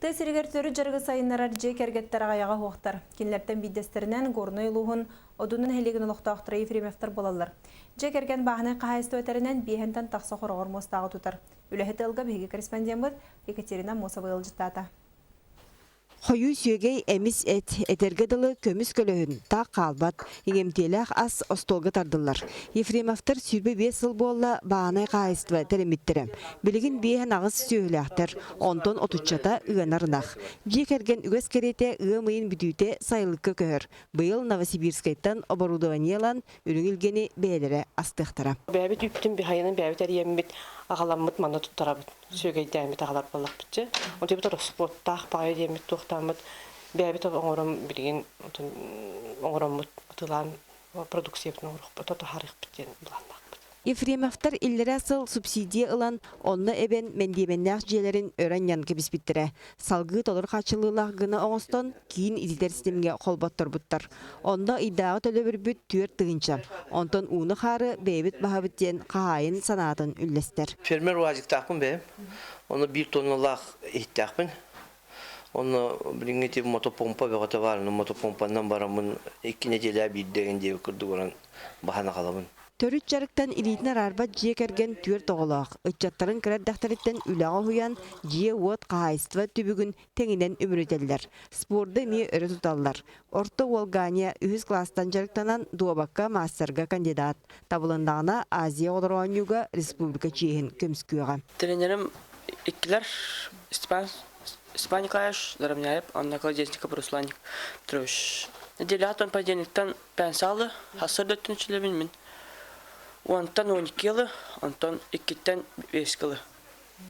Тесиргер төрі жарғы сайынларар же кергеттер ағаяға хоқтар. Кенлерден бидестерінен горной луғын одунын хелеген олықтақтыры Ефремевтер болалар. Же керген бағыны қағайысты өтерінен бейхентен тақсы қорғыр мостағы тұтар. Үләхеті ылға бейгі корреспондент бұд Екатерина Мосова ылжыттата. Хойу сүйегей әміс әтергеділі көміс көлігін тақ қалбат, еңемтеліғ ас остолғы тардылар. Ефремовтар сүрбе 5 жыл болла бағанай қайыстыва тәріметтірі. Білігін бейін ағыз сүйеліқтір, онтон отучата ұғанарынақ. Жек әрген үгіз керете ұғымайын бүтүйте сайылыққа көхір. Бұйыл Новосибирскайттан оборудованиялан үріңілгені бәлері астықтыра. Бәбіт үптін бейхайының бәбіт әриембет ағаламмыт мана тұттарабыт. Сүйегей дәмет ағалар болақ бітчі. Онты бұтыр спорттақ бағай демет тұқтамыт. Бәбіт оңырым білген оңырымыт ұтылан продукциябын оңырық бұт. Оты харық біттен бұланмақ бұт. Ефремовтар иллері асыл субсидия ылан, онны әбен мендеменнақ жиелерін өрен янғы біспіттірі. Салғы толыр қачылылақ гыны оңыстон кейін идилер системге қолбаттыр бұттар. Онда идағы төлі бір бүт түйір тығынша. Онтон уны қары бәйбіт бағабыттен қағайын санатын үллестер. Фермер уазиктақпын бәйім. Оны 1 тонналақ еттақпын. Оны біліңгеті мотопомпа бәғаты бар. Мотопомпаннан барамын 2 неделя бейдеген деп күрді көрін бағана қаламын. Төрүт жарыктан илитнер арбат жие керген түйір тоғылақ. Үтчаттарын кірер дақтарыттан үлаға хуян жие уот қағайыстыва түбігін теңінен өміретелдер. Спорды не өрі тұталылар. Орто Волгания 3 класстан жарықтанан дуабаққа мастарға кандидат. Табылындағына Азия Одыруанюға республика чейін көмскүйіға. Тренерім иккілер Степан Николаевич Зарамняев, Анна Кладесников, Руслан Петрович. Неделят он понедельниктан пенсалы, хасыр дөттіншілі мен. Онтан 12 елі, онтан 2-тен 5 елі.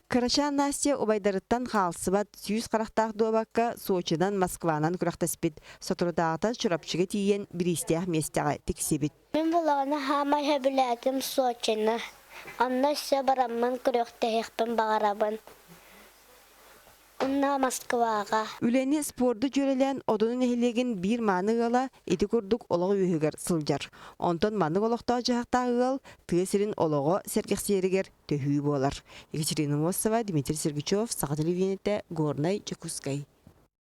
Карачан Настя обайдарыттан қалсыбат сүйіз қарақтақ дуабаққа Сочидан Москванан күрақтаспет. Сотырдағыта чұрапшыға тиен бір істеғ местеға тексебет. Мен болағына хамай хөбіләдім Сочина. Анна сө барамын күректәйіқпін бағарабын. Онна Москваға. Үләне спорды жөрелен одының әхілеген бір маны ғала еті көрдік олығы үйігер сылжар. Онтон маны олықта жағықтағы ғал түйесірін олығы сәргексерігер төхүй болар. Екатерина Мосова, Дмитрий Сергачев, Саға телевизионетті Горнай, Чекускай.